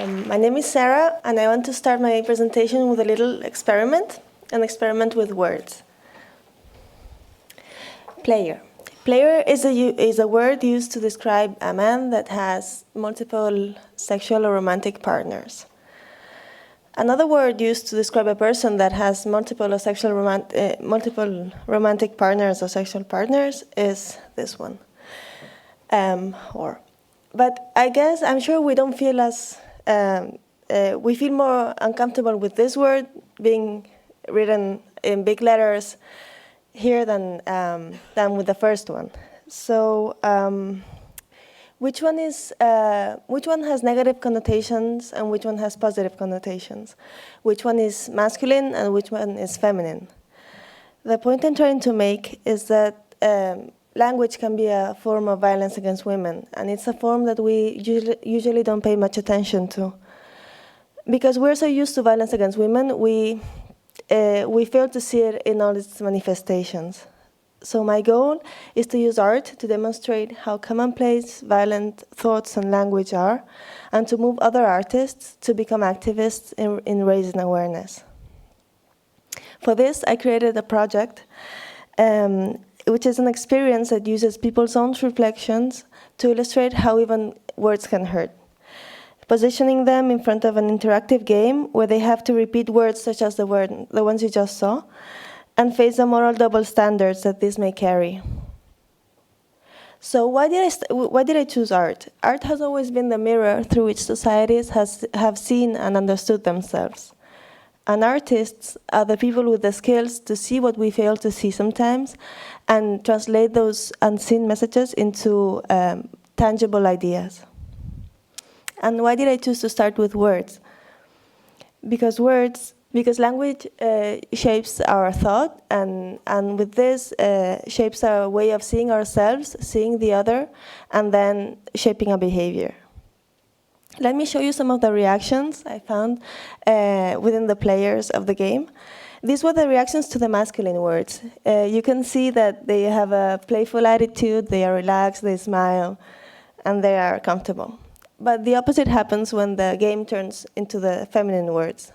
My name is Sara, and I want to start my presentation with a little experiment, an experiment with words. Player. Player is a word used to describe a man that has multiple sexual or romantic partners. Another word used to describe a person that has multiple romantic partners or sexual partners is this one. But I guess I'm sure we don't feel we feel more uncomfortable with this word being written in big letters here than with the first one. So which one has negative connotations and which one has positive connotations? Which one is masculine and which one is feminine? The point I'm trying to make is that language can be a form of violence against women, and it's a form that we usually don't pay much attention to. Because we're so used to violence against women, we fail to see it in all its manifestations. So my goal is to use art to demonstrate how commonplace violent thoughts and language are, and to move other artists to become activists in raising awareness. For this, I created a project which is an experience that uses people's own reflections to illustrate how even words can hurt, positioning them in front of an interactive game where they have to repeat words such as the ones you just saw, and face the moral double standards that this may carry. So why did I choose art? Art has always been the mirror through which societies have seen and understood themselves. And artists are the people with the skills to see what we fail to see sometimes and translate those unseen messages into tangible ideas. And why did I choose to start with words? Because language shapes our thought, and with this shapes our way of seeing ourselves, seeing the other, and then shaping our behavior. Let me show you some of the reactions I found within the players of the game. These were the reactions to the masculine words. You can see that they have a playful attitude, they are relaxed, they smile, and they are comfortable. But the opposite happens when the game turns into the feminine words.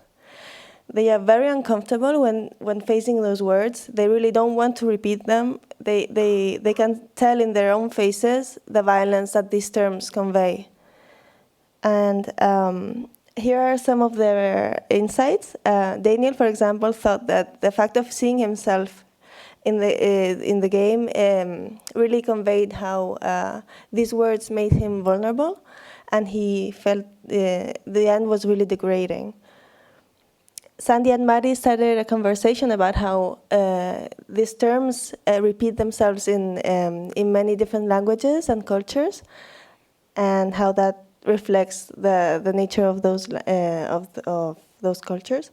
They are very uncomfortable when facing those words. They really don't want to repeat them. They can tell in their own faces the violence that these terms convey. And here are some of their insights. Daniel, for example, thought that the fact of seeing himself in the game really conveyed how these words made him vulnerable, and he felt the end was really degrading. Sandy and Mari started a conversation about how these terms repeat themselves in many different languages and cultures, and how that reflects the nature of those cultures.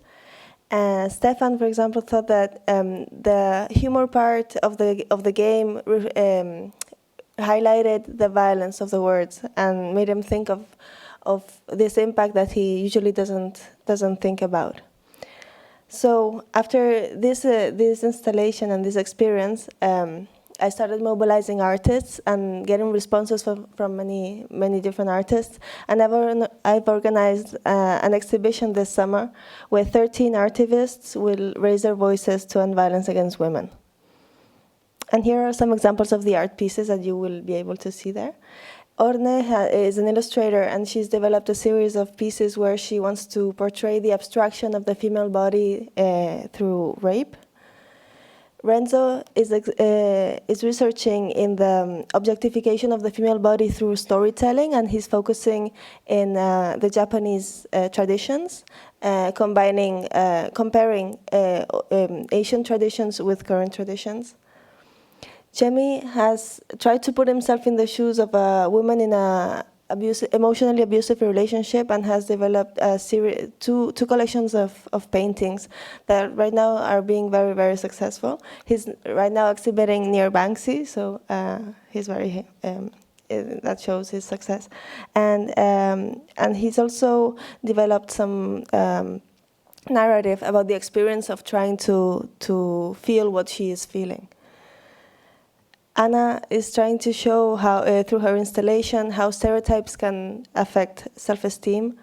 Stefan, for example, thought that the humor part of the game highlighted the violence of the words and made him think of this impact that he usually doesn't think about. So after this installation and this experience, I started mobilizing artists and getting responses from many different artists. And I've organized an exhibition this summer where 13 artists will raise their voices to end violence against women. And here are some examples of the art pieces that you will be able to see there. Orne is an illustrator, and she's developed a series of pieces where she wants to portray the abstraction of the female body through rape. Renzo is researching in the objectification of the female body through storytelling, and he's focusing in the Japanese traditions, comparing Asian traditions with current traditions. Jemmy has tried to put himself in the shoes of a woman in a emotionally abusive relationship, and has developed two collections of paintings that right now are being very, very successful. He's right now exhibiting near Banksy, so he's very that shows his success. And he's also developed some narrative about the experience of trying to feel what she is feeling. Anna is trying to show how, through her installation, how stereotypes can affect self-esteem.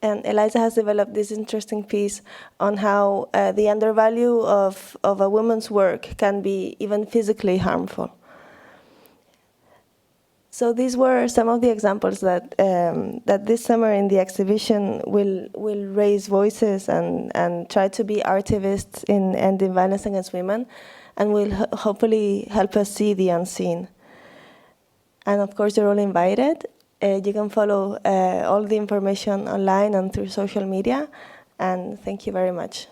And Eliza has developed this interesting piece on how the undervalue of a woman's work can be even physically harmful. So these were some of the examples that that this summer in the exhibition will raise voices and try to be activists in ending violence against women, and will hopefully help us see the unseen. And of course, you're all invited. You can follow all the information online and through social media. And thank you very much.